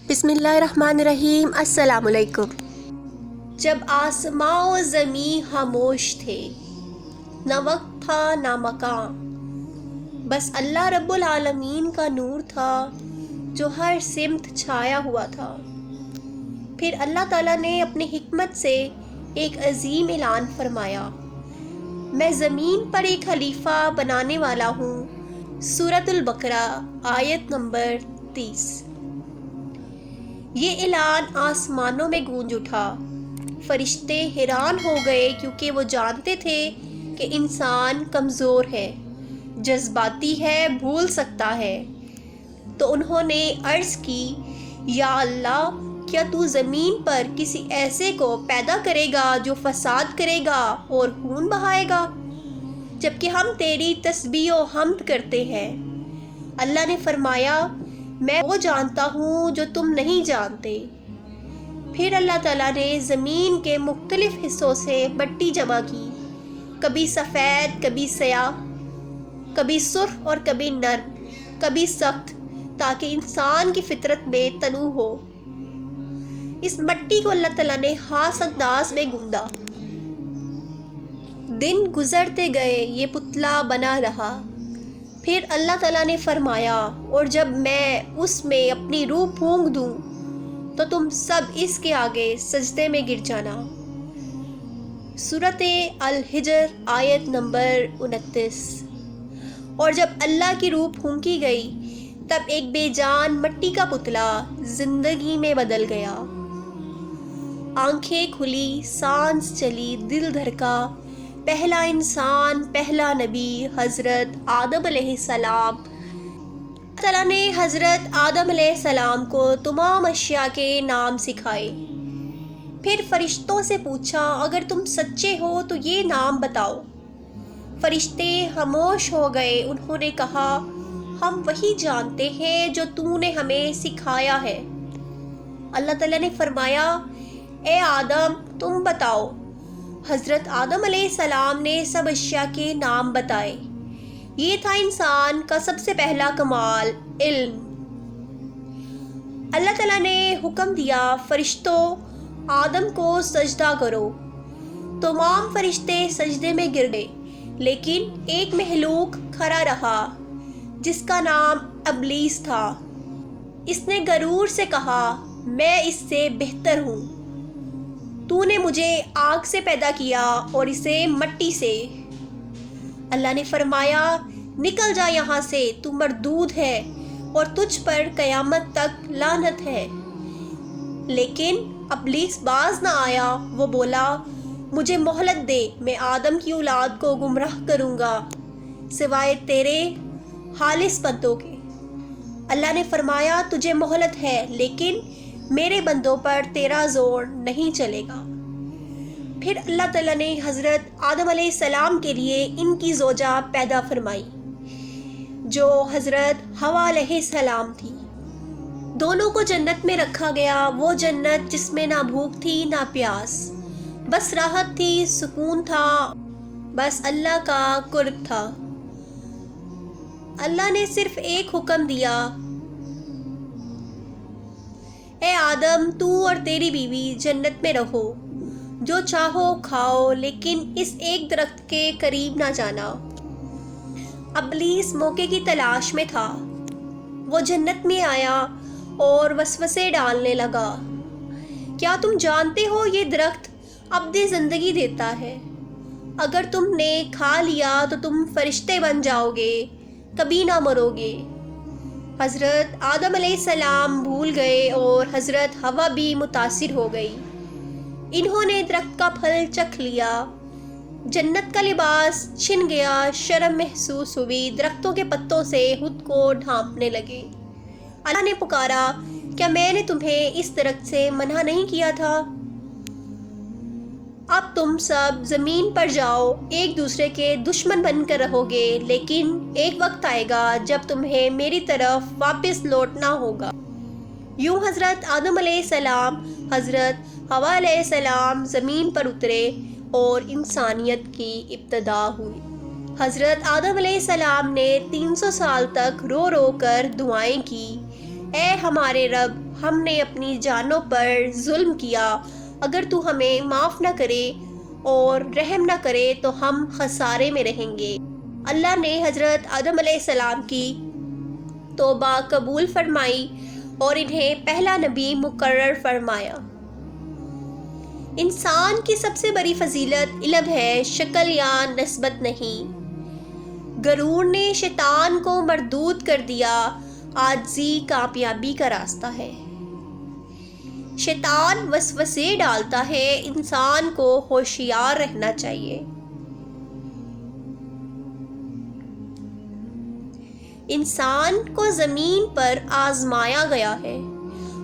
بسم اللہ الرحمن الرحیم۔ السلام علیکم۔ جب آسماں و زمیں خاموش تھے، نہ وقت تھا نہ مکان، بس اللہ رب العالمین کا نور تھا جو ہر سمت چھایا ہوا تھا۔ پھر اللہ تعالیٰ نے اپنی حکمت سے ایک عظیم اعلان فرمایا، میں زمین پر ایک خلیفہ بنانے والا ہوں۔ سورۃ البقرہ آیت نمبر 30۔ یہ اعلان آسمانوں میں گونج اٹھا۔ فرشتے حیران ہو گئے کیونکہ وہ جانتے تھے کہ انسان کمزور ہے، جذباتی ہے، بھول سکتا ہے۔ تو انہوں نے عرض کی، یا اللہ، کیا تو زمین پر کسی ایسے کو پیدا کرے گا جو فساد کرے گا اور خون بہائے گا، جبکہ ہم تیری تسبیح و حمد کرتے ہیں؟ اللہ نے فرمایا، میں وہ جانتا ہوں جو تم نہیں جانتے۔ پھر اللہ تعالیٰ نے زمین کے مختلف حصوں سے مٹی جمع کی، کبھی سفید، کبھی سیاہ، کبھی سرخ اور کبھی نرم، کبھی سخت، تاکہ انسان کی فطرت میں تنوع ہو۔ اس مٹی کو اللہ تعالیٰ نے خاص انداز میں گوندا۔ دن گزرتے گئے، یہ پتلا بنا رہا۔ پھر اللہ تعالیٰ نے فرمایا، اور جب میں اس میں اپنی روح پھونک دوں تو تم سب اس کے آگے سجدے میں گر جانا۔ سورۃ الحجر آیت نمبر 29۔ اور جب اللہ کی روح پھونکی گئی، تب ایک بے جان مٹی کا پتلا زندگی میں بدل گیا۔ آنکھیں کھلی، سانس چلی، دل دھڑکا۔ پہلا انسان، پہلا نبی حضرت آدم علیہ السلام۔ اللہ تعالیٰ نے حضرت آدم علیہ السلام کو تمام اشیاء کے نام سکھائے۔ پھر فرشتوں سے پوچھا، اگر تم سچے ہو تو یہ نام بتاؤ۔ فرشتے خاموش ہو گئے۔ انہوں نے کہا، ہم وہی جانتے ہیں جو تو نے ہمیں سکھایا ہے۔ اللہ تعالیٰ نے فرمایا، اے آدم، تم بتاؤ۔ حضرت آدم علیہ السلام نے سب اشیاء کے نام بتائے۔ یہ تھا انسان کا سب سے پہلا کمال، علم۔ اللہ تعالیٰ نے حکم دیا، فرشتوں، آدم کو سجدہ کرو۔ تمام فرشتے سجدے میں گر گئے، لیکن ایک مخلوق کھڑا رہا جس کا نام ابلیس تھا۔ اس نے غرور سے کہا، میں اس سے بہتر ہوں۔ تو نے مجھے آگ سے پیدا کیا اور اسے مٹی سے۔ اللہ نے فرمایا، نکل جا یہاں سے، تو مردود ہے اور تجھ پر قیامت تک لعنت ہے۔ لیکن ابلیس باز نہ آیا۔ وہ بولا، مجھے مہلت دے، میں آدم کی اولاد کو گمراہ کروں گا سوائے تیرے خالص بندوں کے۔ اللہ نے فرمایا، تجھے مہلت ہے، لیکن میرے بندوں پر تیرا زور نہیں چلے گا۔ پھر اللہ تعالیٰ نے حضرت آدم علیہ السلام کے لیے ان کی زوجہ پیدا فرمائی، جو حضرت حوا علیہ السلام تھی۔ دونوں کو جنت میں رکھا گیا، وہ جنت جس میں نہ بھوک تھی نہ پیاس، بس راحت تھی، سکون تھا، بس اللہ کا قرب تھا۔ اللہ نے صرف ایک حکم دیا، اے آدم، تو اور تیری بیوی جنت میں رہو، جو چاہو کھاؤ، لیکن اس ایک درخت کے قریب نہ جانا۔ ابلیس موقع کی تلاش میں تھا۔ وہ جنت میں آیا اور وسوسے ڈالنے لگا، کیا تم جانتے ہو یہ درخت ابدی زندگی دیتا ہے؟ اگر تم نے کھا لیا تو تم فرشتے بن جاؤ گے، کبھی نہ مرو گے۔ حضرت آدم علیہ السلام بھول گئے اور حضرت حوا بھی متاثر ہو گئی۔ انہوں نے درخت کا پھل چکھ لیا، جنت کا لباس چھن گیا، شرم محسوس ہوئی، درختوں کے پتوں سے خود کو ڈھانپنے لگے۔ اللہ نے پکارا، کیا میں نے تمہیں اس درخت سے منع نہیں کیا تھا؟ اب تم سب زمین پر جاؤ، ایک دوسرے کے دشمن بن کر رہو گے، لیکن ایک وقت آئے گا جب تمہیں میری طرف واپس لوٹنا ہوگا۔ یوں حضرت آدم علیہ السلام، حضرت حوا علیہ السلام زمین پر اترے اور انسانیت کی ابتدا ہوئی۔ حضرت آدم علیہ السلام نے 300 سال تک رو رو کر دعائیں کی، اے ہمارے رب، ہم نے اپنی جانوں پر ظلم کیا، اگر تو ہمیں معاف نہ کرے اور رحم نہ کرے تو ہم خسارے میں رہیں گے۔ اللہ نے حضرت آدم علیہ السلام کی توبہ قبول فرمائی اور انہیں پہلا نبی مقرر فرمایا۔ انسان کی سب سے بڑی فضیلت علم ہے، شکل یا نسبت نہیں۔ غرور نے شیطان کو مردود کر دیا، عاجزی کامیابی کا راستہ ہے۔ شیطان وسوسے ڈالتا ہے، انسان کو ہوشیار رہنا چاہیے۔ انسان کو زمین پر آزمایا گیا ہے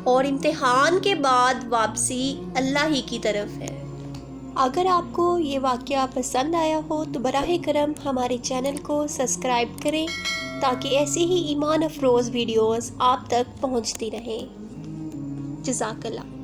اور امتحان کے بعد واپسی اللہ ہی کی طرف ہے۔ اگر آپ کو یہ واقعہ پسند آیا ہو تو براہ کرم ہمارے چینل کو سبسکرائب کریں تاکہ ایسی ہی ایمان افروز ویڈیوز آپ تک پہنچتی رہیں۔ جزاک اللہ۔